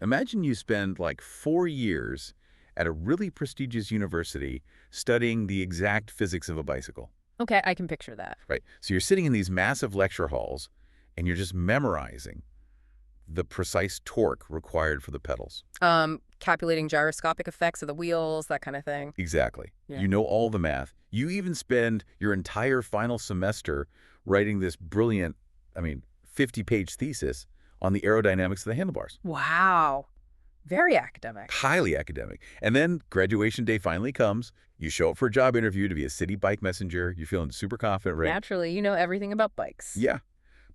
Imagine you spend like 4 years at a really prestigious university studying the exact physics of a bicycle, Okay, I can picture that. right? So you're sitting in these massive lecture halls and you're just memorizing the precise torque required for the pedals. Calculating gyroscopic effects of the wheels, that kind of thing. Exactly. Yeah. You know all the math. You even spend your entire final semester writing this brilliant, 50-page thesis on the aerodynamics of the handlebars. Wow. Very academic. Highly academic. And then graduation day finally comes. You show up for a job interview to be a city bike messenger. You're feeling super confident, right? Naturally, you know everything about bikes. Yeah.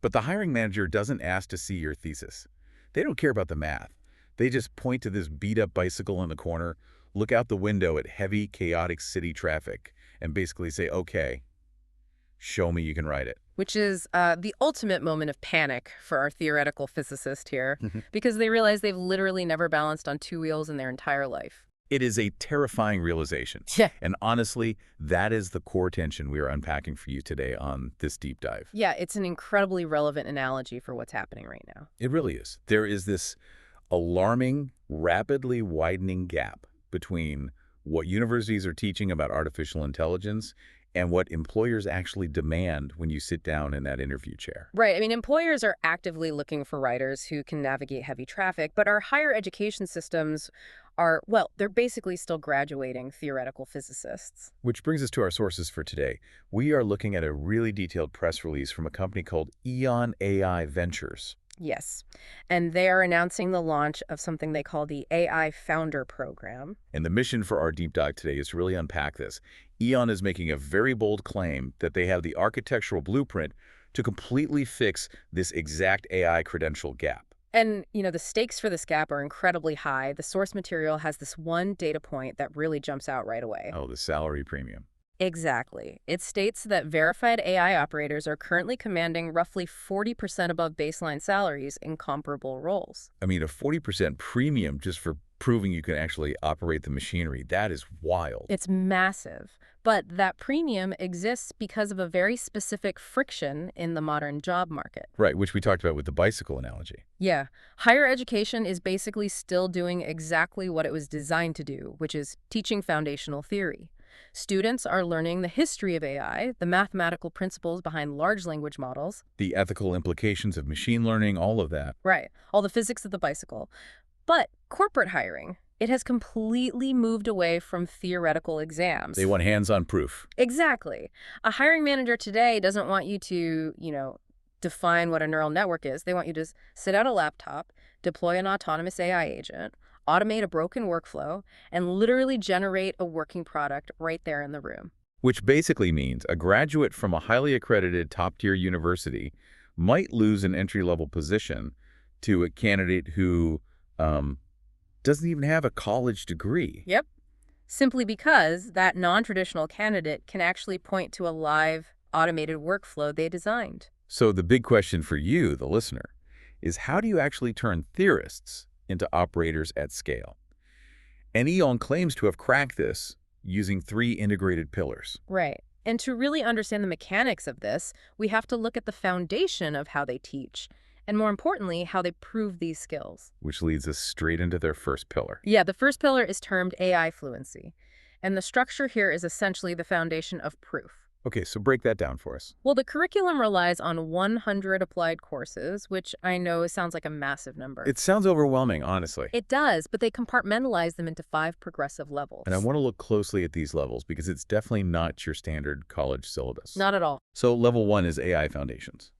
But the hiring manager doesn't ask to see your thesis. They don't care about the math. They just point to this beat-up bicycle in the corner, look out the window at heavy, chaotic city traffic, and basically say, okay, show me you can ride it. Which is the ultimate moment of panic for our theoretical physicist here, because they realize they've literally never balanced on two wheels in their entire life. It is a terrifying realization. Yeah. And honestly, that is the core tension we are unpacking for you today on this deep dive. Yeah, it's an incredibly relevant analogy for what's happening right now. It really is. There is this alarming, rapidly widening gap between what universities are teaching about artificial intelligence and what employers actually demand when you sit down in that interview chair. Right. I mean, employers are actively looking for writers who can navigate heavy traffic, but our higher education systems are, well, they're basically still graduating theoretical physicists. Which brings us to our sources for today. We are looking at a really detailed press release from a company called EON AI Ventures. Yes. And they are announcing the launch of something they call the AI Founder Program. And the mission for our deep dive today is to really unpack this. EON is making a very bold claim that they have the architectural blueprint to completely fix this exact AI credential gap. And, you know, the stakes for this gap are incredibly high. The source material has this one data point that really jumps out right away. Oh, the salary premium. Exactly. It states that verified AI operators are currently commanding roughly 40% above baseline salaries in comparable roles. I mean, a 40% premium just for proving you can actually operate the machinery. That is wild. It's massive. But that premium exists because of a very specific friction in the modern job market. Right, which we talked about with the bicycle analogy. Yeah. Higher education is basically still doing exactly what it was designed to do, which is teaching foundational theory. Students are learning the history of AI, the mathematical principles behind large language models. The ethical implications of machine learning, all of that. Right. All the physics of the bicycle. But corporate hiring, it has completely moved away from theoretical exams. They want hands-on proof. Exactly. A hiring manager today doesn't want you to, define what a neural network is. They want you to sit at a laptop, deploy an autonomous AI agent, automate a broken workflow, and literally generate a working product right there in the room. Which basically means a graduate from a highly accredited top-tier university might lose an entry-level position to a candidate who doesn't even have a college degree. Yep. Simply because that non-traditional candidate can actually point to a live, automated workflow they designed. So the big question for you, the listener, is how do you actually turn theorists into operators at scale? And EON claims to have cracked this using 3 integrated pillars. Right. And to really understand the mechanics of this, we have to look at the foundation of how they teach, and more importantly, how they prove these skills. Which leads us straight into their first pillar. Yeah, the first pillar is termed AI Fluency. And the structure here is essentially the foundation of proof. Okay, so break that down for us. Well, the curriculum relies on 100 applied courses, which I know sounds like a massive number. It sounds overwhelming, honestly. It does, but they compartmentalize them into 5 progressive levels. And I want to look closely at these levels because it's definitely not your standard college syllabus. Not at all. So level 1 is AI Foundations,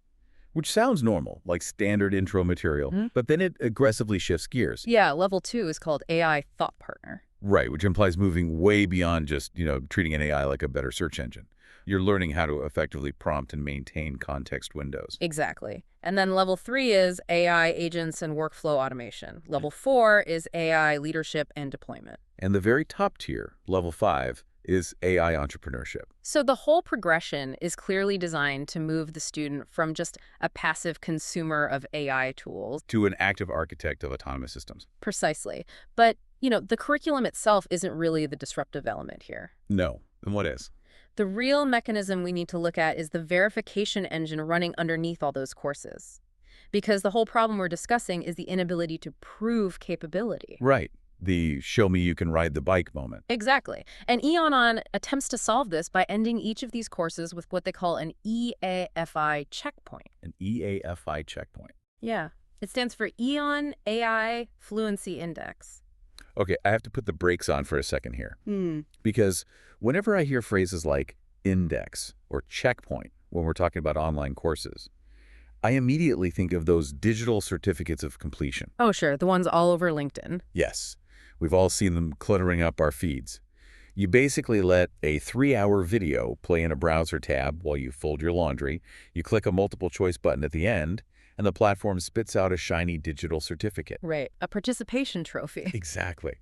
which sounds normal, like standard intro material, but then it aggressively shifts gears. Yeah, level 2 is called AI Thought Partner. Right, which implies moving way beyond just, treating an AI like a better search engine. You're learning how to effectively prompt and maintain context windows. Exactly. And then level 3 is AI agents and workflow automation. Level 4 is AI leadership and deployment. And the very top tier, level 5, is AI entrepreneurship. So the whole progression is clearly designed to move the student from just a passive consumer of AI tools To an active architect of autonomous systems. Precisely. But, the curriculum itself isn't really the disruptive element here. No. Then what is? The real mechanism we need to look at is the verification engine running underneath all those courses. because the whole problem we're discussing is the inability to prove capability. Right. The show me you can ride the bike moment. Exactly. And EON On attempts to solve this by ending each of these courses with what they call an EAFI checkpoint. An EAFI checkpoint. Yeah. It stands for EON AI Fluency Index. Okay, I have to put the brakes on for a second here. Hmm. Because whenever I hear phrases like index or checkpoint when we're talking about online courses, I immediately think of those digital certificates of completion. Oh, sure. The ones all over LinkedIn. Yes, we've all seen them cluttering up our feeds. You basically let a 3-hour video play in a browser tab while you fold your laundry, you click a multiple choice button at the end, and the platform spits out a shiny digital certificate. Right. A participation trophy. Exactly.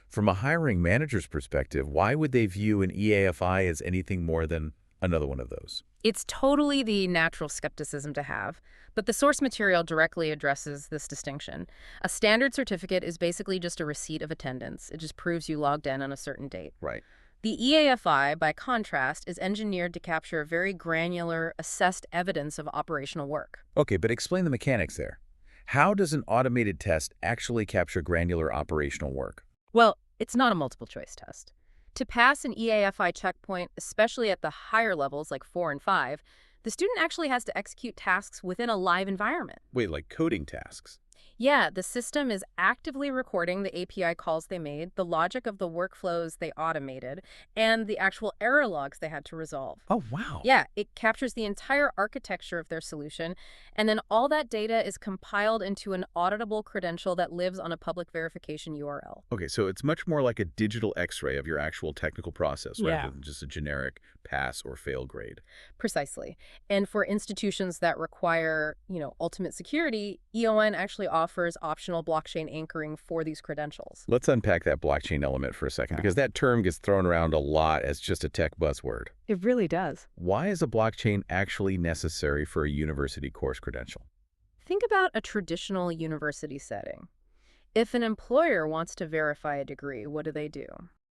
From a hiring manager's perspective, why would they view an EAFI as anything more than another one of those? It's totally the natural skepticism to have, but the source material directly addresses this distinction. A standard certificate is basically just a receipt of attendance. It just proves you logged in on a certain date. Right. The EAFI, by contrast, is engineered to capture very granular, assessed evidence of operational work. Okay, but explain the mechanics there. How does an automated test actually capture granular operational work? Well, it's not a multiple choice test. To pass an EAFI checkpoint, especially at the higher levels like 4 and 5, the student actually has to execute tasks within a live environment. Wait, like coding tasks? Yeah, the system is actively recording the API calls they made, the logic of the workflows they automated, and the actual error logs they had to resolve. Oh, wow. Yeah, it captures the entire architecture of their solution, and then all that data is compiled into an auditable credential that lives on a public verification URL. Okay, so it's much more like a digital x-ray of your actual technical process Yeah. rather than just a generic pass or fail grade. Precisely. And for institutions that require, ultimate security, EON actually offers optional blockchain anchoring for these credentials. Let's unpack that blockchain element for a second, because that term gets thrown around a lot as just a tech buzzword. It really does. Why is a blockchain actually necessary for a university course credential? Think about a traditional university setting. If an employer wants to verify a degree, what do?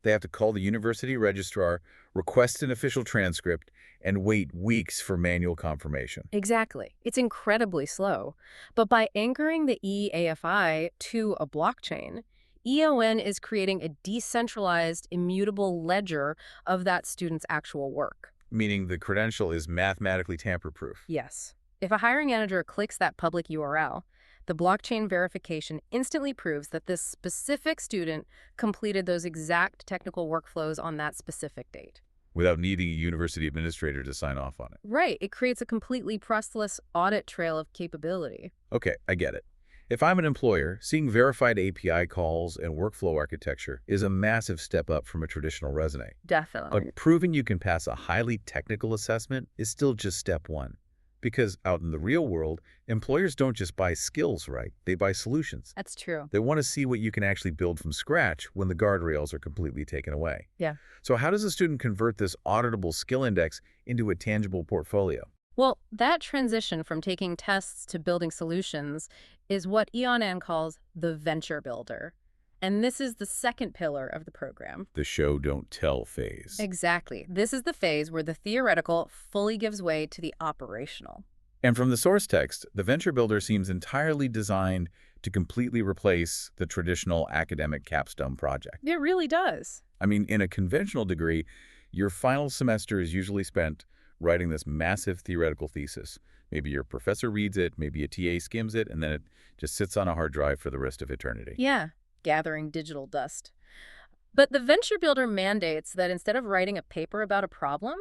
They have to call the university registrar, request an official transcript, and wait weeks for manual confirmation. Exactly. It's incredibly slow. But by anchoring the EAFI to a blockchain, EON is creating a decentralized, immutable ledger of that student's actual work. Meaning the credential is mathematically tamper-proof. Yes. If a hiring manager clicks that public URL, the blockchain verification instantly proves that this specific student completed those exact technical workflows on that specific date. Without needing a university administrator to sign off on it. Right. It creates a completely processless audit trail of capability. Okay, I get it. If I'm an employer, seeing verified API calls and workflow architecture is a massive step up from a traditional resume. Definitely. But proving you can pass a highly technical assessment is still just step one. Because out in the real world, employers don't just buy skills, right? They buy solutions. That's true. They want to see what you can actually build from scratch when the guardrails are completely taken away. Yeah. So how does a student convert this auditable skill index into a tangible portfolio? Well, that transition from taking tests to building solutions is what EON calls the venture builder. And this is the second pillar of the program. The show don't tell phase. Exactly. This is the phase where the theoretical fully gives way to the operational. And from the source text, the venture builder seems entirely designed to completely replace the traditional academic capstone project. It really does. I mean, in a conventional degree, your final semester is usually spent writing this massive theoretical thesis. Maybe your professor reads it, maybe a TA skims it, and then it just sits on a hard drive for the rest of eternity. Yeah, gathering digital dust. But the venture builder mandates that instead of writing a paper about a problem,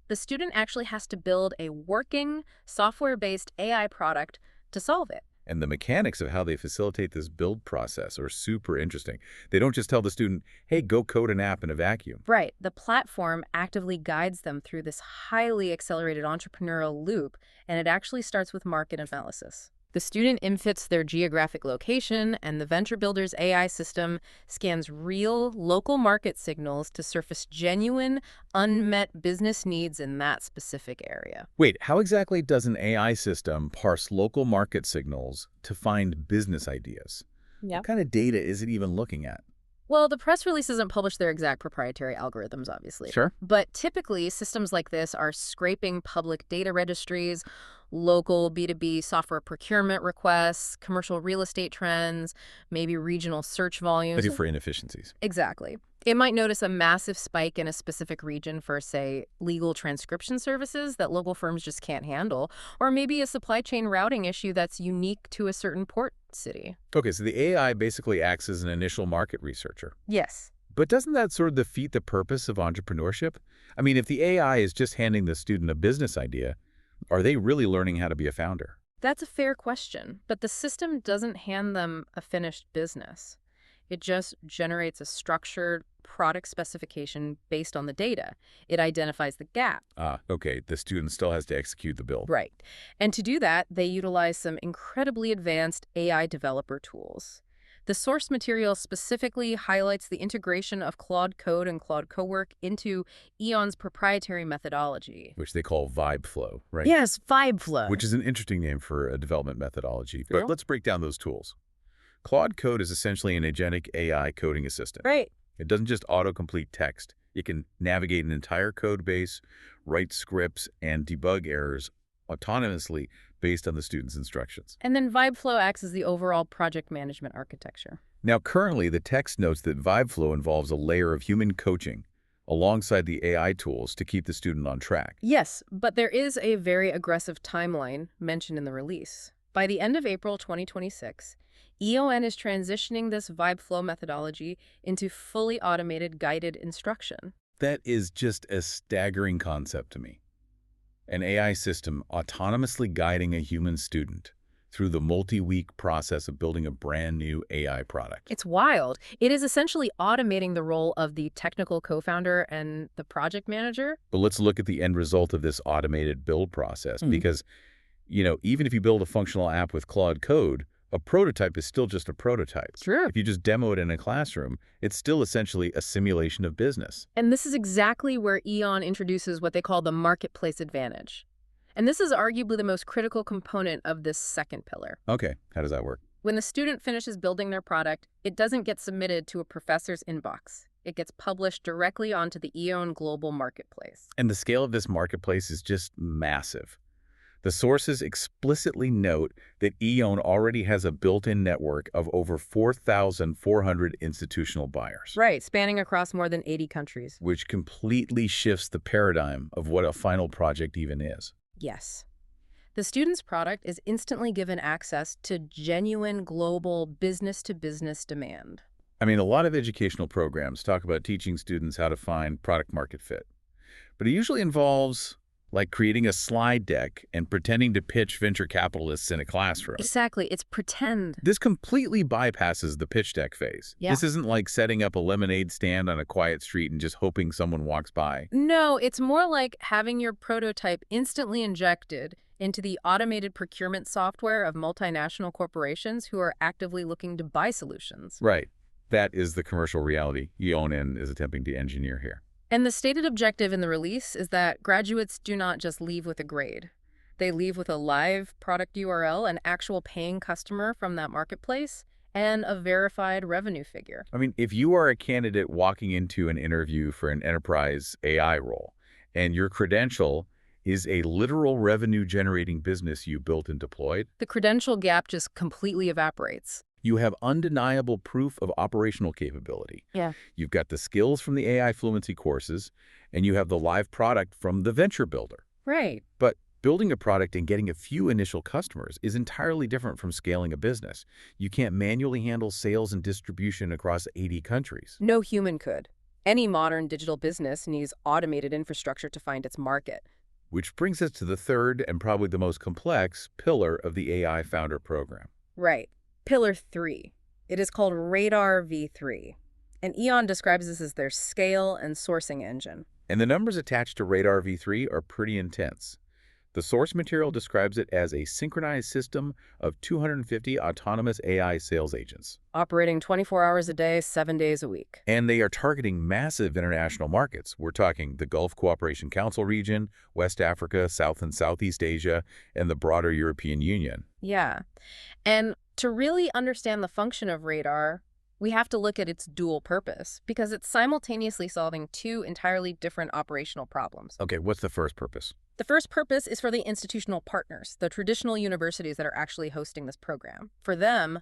the student actually has to build a working, software-based AI product to solve it. And the mechanics of how they facilitate this build process are super interesting. They don't just tell the student, hey, go code an app in a vacuum. Right. The platform actively guides them through this highly accelerated entrepreneurial loop, and it actually starts with market analysis. The student infits their geographic location, and the venture builder's AI system scans real, local market signals to surface genuine, unmet business needs in that specific area. Wait, how exactly does an AI system parse local market signals to find business ideas? Yeah. What kind of data is it even looking at? Well, the press release doesn't publish their exact proprietary algorithms, obviously. Sure. But typically, systems like this are scraping public data registries, local B2B software procurement requests, commercial real estate trends, maybe regional search volumes. Looking for inefficiencies. Exactly. It might notice a massive spike in a specific region for, say, legal transcription services that local firms just can't handle, or maybe a supply chain routing issue that's unique to a certain port city. Okay, so the AI basically acts as an initial market researcher. Yes. But doesn't that sort of defeat the purpose of entrepreneurship? I mean, if the AI is just handing the student a business idea, are they really learning how to be a founder? That's a fair question, but the system doesn't hand them a finished business. It just generates a structured product specification based on the data. It identifies the gap. Ah, okay, the student still has to execute the build. Right. And to do that, they utilize some incredibly advanced AI developer tools. The source material specifically highlights the integration of Claude Code and Claude Cowork into EON's proprietary methodology. Which they call vibe flow, right? Yes, VibeFlow. Which is an interesting name for a development methodology. But Yeah. let's break down those tools. Claude Code is essentially an agentic AI coding assistant. Right. It doesn't just autocomplete text. It can navigate an entire code base, write scripts, and debug errors autonomously based on the student's instructions. And then VibeFlow acts as the overall project management architecture. Now, currently, the text notes that VibeFlow involves a layer of human coaching alongside the AI tools to keep the student on track. Yes, but there is a very aggressive timeline mentioned in the release. By the end of April 2026, EON is transitioning this VibeFlow methodology into fully automated guided instruction. That is just a staggering concept to me. An AI system autonomously guiding a human student through the multi-week process of building a brand new AI product. It's wild. It is essentially automating the role of the technical co-founder and the project manager. But let's look at the end result of this automated build process because, even if you build a functional app with Claude Code, a prototype is still just a prototype. Sure. If you just demo it in a classroom, it's still essentially a simulation of business. And this is exactly where EON introduces what they call the marketplace advantage. And this is arguably the most critical component of this second pillar. Okay, how does that work? When the student finishes building their product, it doesn't get submitted to a professor's inbox. It gets published directly onto the EON global marketplace. And the scale of this marketplace is just massive. The sources explicitly note that EON already has a built-in network of over 4,400 institutional buyers. Right, spanning across more than 80 countries. Which completely shifts the paradigm of what a final project even is. Yes. The student's product is instantly given access to genuine global business-to-business demand. I mean, a lot of educational programs talk about teaching students how to find product market fit. But it usually involves like creating a slide deck and pretending to pitch venture capitalists in a classroom. Exactly, it's pretend. This completely bypasses the pitch deck phase. Yeah. This isn't like setting up a lemonade stand on a quiet street and just hoping someone walks by. No, it's more like having your prototype instantly injected into the automated procurement software of multinational corporations who are actively looking to buy solutions. Right. That is the commercial reality EON is attempting to engineer here. And the stated objective in the release is that graduates do not just leave with a grade. They leave with a live product URL, an actual paying customer from that marketplace, and a verified revenue figure. I mean, if you are a candidate walking into an interview for an enterprise AI role, and your credential is a literal revenue-generating business you built and deployed, the credential gap just completely evaporates. you have undeniable proof of operational capability. Yeah. You've got the skills from the AI Fluency courses, and you have the live product from the venture builder. Right. But building a product and getting a few initial customers is entirely different from scaling a business. You can't manually handle sales and distribution across 80 countries. No human could. Any modern digital business needs automated infrastructure to find its market. Which brings us to the third and probably the most complex pillar of the AI Founder Program. Right. Pillar 3. It is called Radar V3. And EON describes this as their scale and sourcing engine. And the numbers attached to Radar V3 are pretty intense. The source material describes it as a synchronized system of 250 autonomous AI sales agents. Operating 24 hours a day, 7 days a week. And they are targeting massive international markets. We're talking the Gulf Cooperation Council region, West Africa, South and Southeast Asia, and the broader European Union. Yeah. And to really understand the function of Radar, We have to look at its dual purpose because it's simultaneously solving two entirely different operational problems. Okay, what's the first purpose? The first purpose is for the institutional partners, the traditional universities that are actually hosting this program. For them,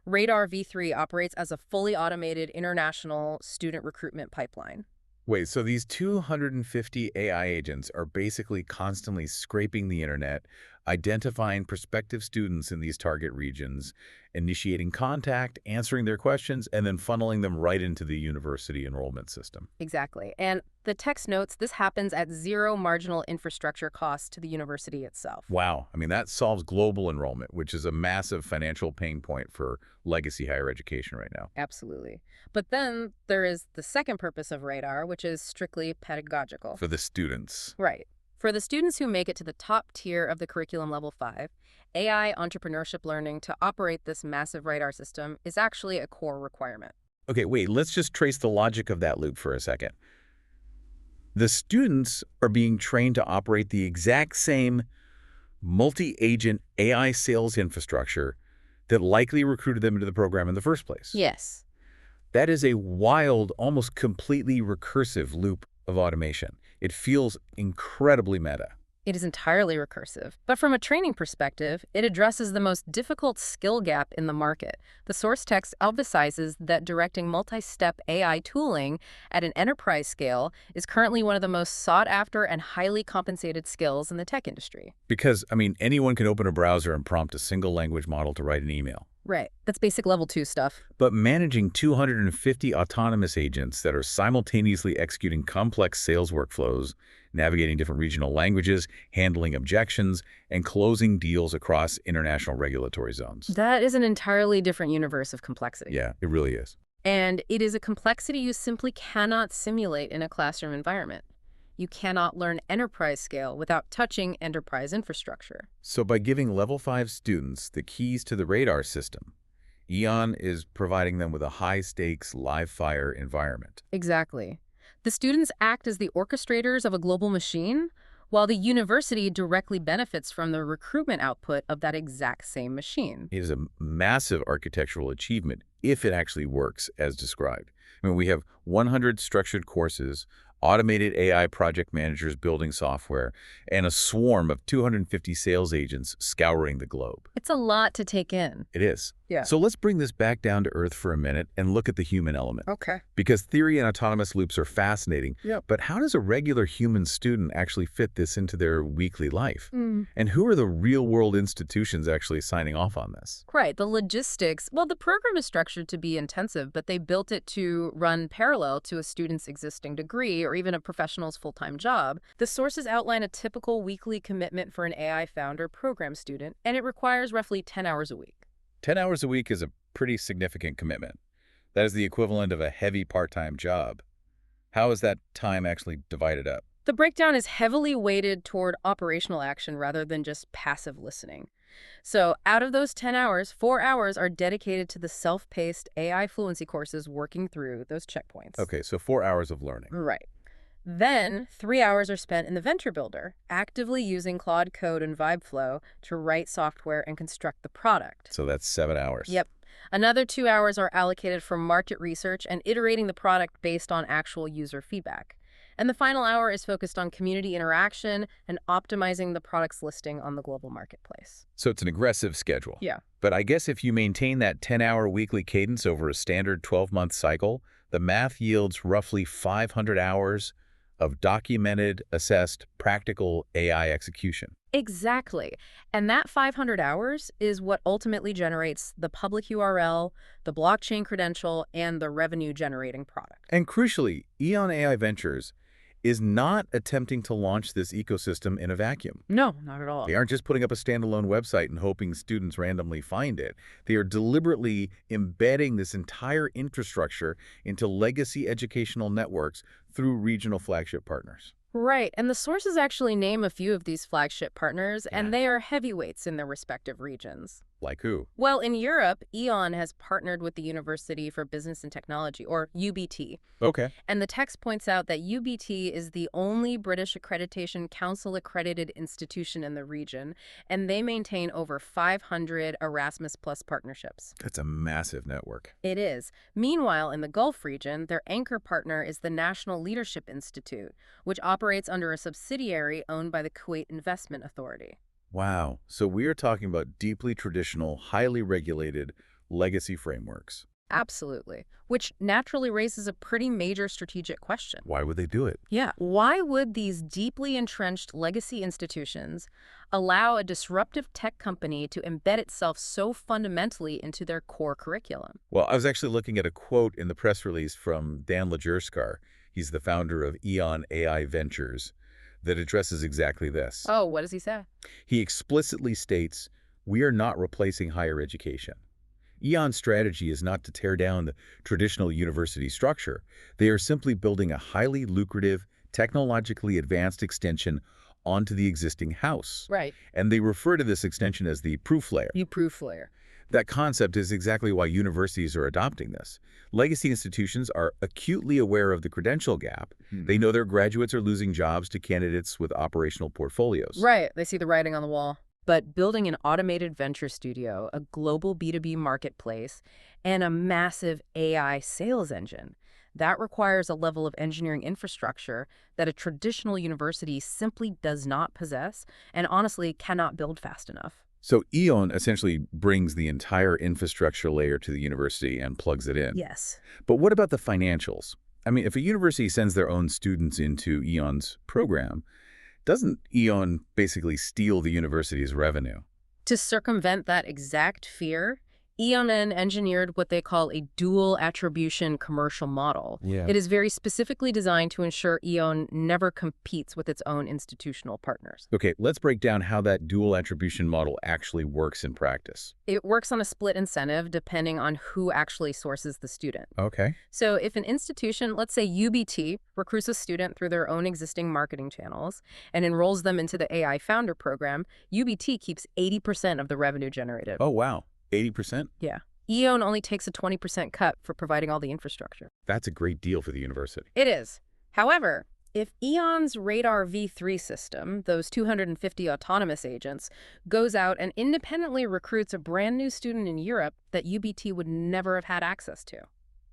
Radar V3 operates as a fully automated international student recruitment pipeline. Wait, so these 250 AI agents are basically constantly scraping the internet, identifying prospective students in these target regions, initiating contact, answering their questions, and then funneling them right into the university enrollment system. Exactly. And the text notes this happens at zero marginal infrastructure cost to the university itself. Wow, I mean, that solves global enrollment, which is a massive financial pain point for legacy higher education right now. Absolutely. But then there is the second purpose of Radar, which is strictly pedagogical. For the students. Right. For the students who make it to the top tier of the curriculum level 5, AI entrepreneurship learning to operate this massive Radar system is actually a core requirement. Okay, wait, let's just trace the logic of that loop for a second. The students are being trained to operate the exact same multi-agent AI sales infrastructure that likely recruited them into the program in the first place. Yes. That is a wild, almost completely recursive loop of automation. It feels incredibly meta. It is entirely recursive. But from a training perspective, it addresses the most difficult skill gap in the market. The source text emphasizes that directing multi-step AI tooling at an enterprise scale is currently one of the most sought-after and highly compensated skills in the tech industry. Because, I mean, anyone can open a browser and prompt a single language model to write an email. Right. That's basic level 2 stuff. But managing 250 autonomous agents that are simultaneously executing complex sales workflows, navigating different regional languages, handling objections, and closing deals across international regulatory zones. That is an entirely different universe of complexity. Yeah, it really is. And it is a complexity you simply cannot simulate in a classroom environment. You cannot learn enterprise scale without touching enterprise infrastructure. So by giving level 5 students the keys to the radar system, EON is providing them with a high-stakes, live-fire environment. Exactly. The students act as the orchestrators of a global machine, while the university directly benefits from the recruitment output of that exact same machine. It is a massive architectural achievement if it actually works as described. I mean, we have 100 structured courses, automated AI project managers building software, and a swarm of 250 sales agents scouring the globe. It's a lot to take in. It is. Yeah. So let's bring this back down to earth for a minute and look at the human element. Okay. Because theory and autonomous loops are fascinating, Yep. but how does a regular human student actually fit this into their weekly life? Mm. And who are the real-world institutions actually signing off on this? Right, the logistics. Well, the program is structured to be intensive, but they built it to run parallel to a student's existing degree or even a professional's full-time job. The sources outline a typical weekly commitment for an AI founder program student, and it requires roughly 10 hours a week. 10 hours a week is a pretty significant commitment. That is the equivalent of a heavy part-time job. How is that time actually divided up? The breakdown is heavily weighted toward operational action rather than just passive listening. So out of those 10 hours, 4 hours are dedicated to the self-paced AI Fluency courses working through those checkpoints. Okay, so 4 hours of learning. Right. Then 3 hours are spent in the Venture Builder, actively using Claude Code and VibeFlow to write software and construct the product. So that's 7 hours. Yep. Another 2 hours are allocated for market research and iterating the product based on actual user feedback. And the final hour is focused on community interaction and optimizing the product's listing on the global marketplace. So it's an aggressive schedule. Yeah. But I guess if you maintain that 10-hour weekly cadence over a standard 12-month cycle, the math yields roughly 500 hours of documented, assessed, practical AI execution. Exactly. And that 500 hours is what ultimately generates the public URL, the blockchain credential, and the revenue-generating product. And crucially, EON AI Ventures is not attempting to launch this ecosystem in a vacuum. No, not at all. They aren't just putting up a standalone website and hoping students randomly find it. They are deliberately embedding this entire infrastructure into legacy educational networks through regional flagship partners. Right, and the sources actually name a few of these flagship partners, Yeah. and they are heavyweights in their respective regions. Like who? Well, in Europe, EON has partnered with the University for Business and Technology, or UBT. Okay. And the text points out that UBT is the only British Accreditation Council accredited institution in the region, and they maintain over 500 Erasmus Plus partnerships. That's a massive network. It is. Meanwhile, in the Gulf region, their anchor partner is the National Leadership Institute, which operates under a subsidiary owned by the Kuwait Investment Authority. Wow. So we are talking about deeply traditional, highly regulated legacy frameworks. Absolutely. Which naturally raises a pretty major strategic question. Why would they do it? Yeah. Why would these deeply entrenched legacy institutions allow a disruptive tech company to embed itself so fundamentally into their core curriculum? Well, I was actually looking at a quote in the press release from Dan Lajerskar. He's the founder of EON AI Ventures that addresses exactly this. Oh, what does he say? He explicitly states, "We are not replacing higher education. EON's strategy is not to tear down the traditional university structure. They are simply building a highly lucrative, technologically advanced extension onto the existing house." Right. And they refer to this extension as the proof layer. You proof layer. That concept is exactly why universities are adopting this. Legacy institutions are acutely aware of the credential gap. They know their graduates are losing jobs to candidates with operational portfolios. Right. They see the writing on the wall. But building an automated venture studio, a global B2B marketplace, and a massive AI sales engine, that requires a level of engineering infrastructure that a traditional university simply does not possess and honestly cannot build fast enough. So EON essentially brings the entire infrastructure layer to the university and plugs it in. Yes. But what about the financials? I mean, if a university sends their own students into EON's program, doesn't EON basically steal the university's revenue? To circumvent that exact fear, EON engineered what they call a dual attribution commercial model. Yeah. It is very specifically designed to ensure EON never competes with its own institutional partners. Okay, let's break down how that dual attribution model actually works in practice. It works on a split incentive depending on who actually sources the student. Okay. So if an institution, let's say UBT, recruits a student through their own existing marketing channels and enrolls them into the AI Founder program, UBT keeps 80% of the revenue generated. Oh, wow. 80%? Yeah. EON only takes a 20% cut for providing all the infrastructure. That's a great deal for the university. It is. However, if EON's Radar V3 system, those 250 autonomous agents, goes out and independently recruits a brand new student in Europe that UBT would never have had access to,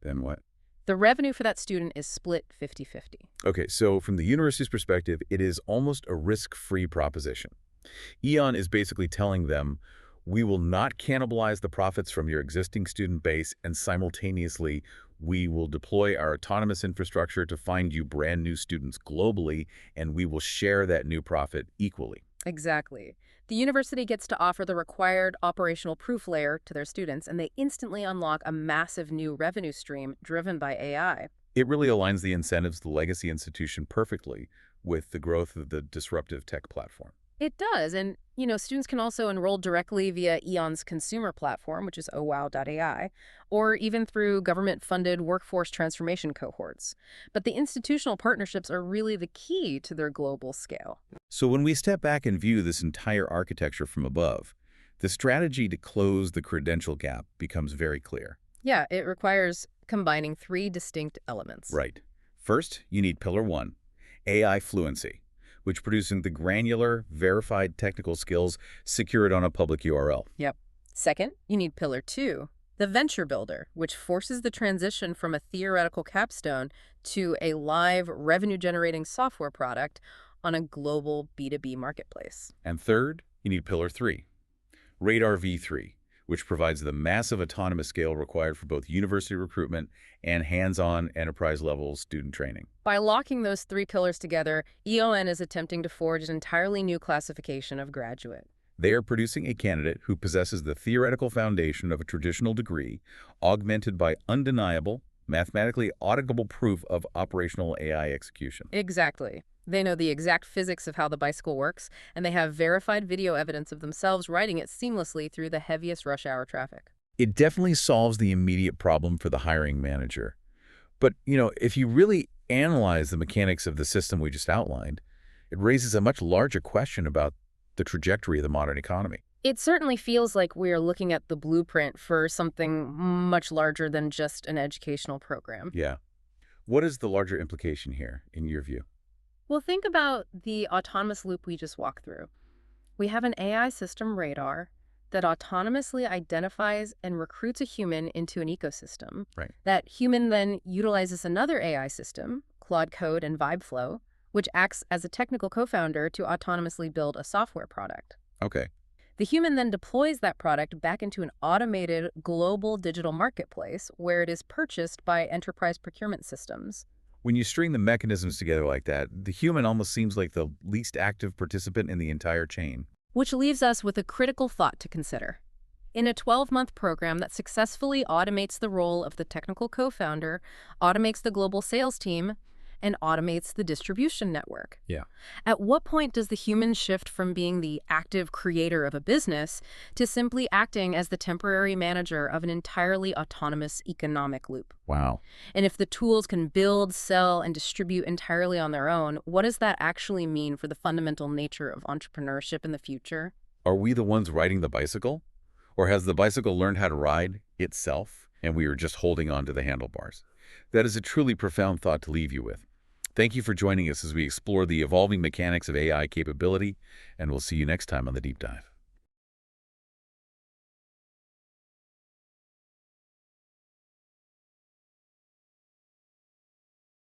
Then what? the revenue for that student is split 50-50. Okay, so from the university's perspective, it is almost a risk-free proposition. EON is basically telling them, we will not cannibalize the profits from your existing student base, and simultaneously, we will deploy our autonomous infrastructure to find you brand new students globally, and we will share that new profit equally. Exactly. The university gets to offer the required operational proof layer to their students, and they instantly unlock a massive new revenue stream driven by AI. It really aligns the incentives of the legacy institution perfectly with the growth of the disruptive tech platform. It does. And, students can also enroll directly via EON's consumer platform, which is owow.ai, or even through government-funded workforce transformation cohorts. But the institutional partnerships are really the key to their global scale. So when we step back and view this entire architecture from above, the strategy to close the credential gap becomes very clear. Yeah, it requires combining three distinct elements. Right. First, you need Pillar 1, AI Fluency, which produces the granular, verified technical skills secured on a public URL. Yep. Second, you need Pillar 2, the Venture Builder, which forces the transition from a theoretical capstone to a live revenue-generating software product on a global B2B marketplace. And third, you need Pillar 3, Radar V3, which provides the massive autonomous scale required for both university recruitment and hands-on enterprise-level student training. By locking those three pillars together, EON is attempting to forge an entirely new classification of graduate. They are producing a candidate who possesses the theoretical foundation of a traditional degree, augmented by undeniable, mathematically auditable proof of operational AI execution. Exactly. They know the exact physics of how the bicycle works, and they have verified video evidence of themselves riding it seamlessly through the heaviest rush hour traffic. It definitely solves the immediate problem for the hiring manager. But, if you really analyze the mechanics of the system we just outlined, it raises a much larger question about the trajectory of the modern economy. It certainly feels like we're looking at the blueprint for something much larger than just an educational program. Yeah. What is the larger implication here, in your view? Well, think about the autonomous loop we just walked through. We have an AI system, Radar, that autonomously identifies and recruits a human into an ecosystem. Right. That human then utilizes another AI system, Claude Code and VibeFlow, which acts as a technical co-founder to autonomously build a software product. Okay. The human then deploys that product back into an automated global digital marketplace where it is purchased by enterprise procurement systems. When you string the mechanisms together like that, the human almost seems like the least active participant in the entire chain. Which leaves us with a critical thought to consider. In a 12-month program that successfully automates the role of the technical co-founder, automates the global sales team, and automates the distribution network. Yeah. At what point does the human shift from being the active creator of a business to simply acting as the temporary manager of an entirely autonomous economic loop? Wow. And if the tools can build, sell, and distribute entirely on their own, what does that actually mean for the fundamental nature of entrepreneurship in the future? Are we the ones riding the bicycle? Or has the bicycle learned how to ride itself, and we are just holding on to the handlebars? That is a truly profound thought to leave you with. Thank you for joining us as we explore the evolving mechanics of AI capability, and we'll see you next time on The Deep Dive.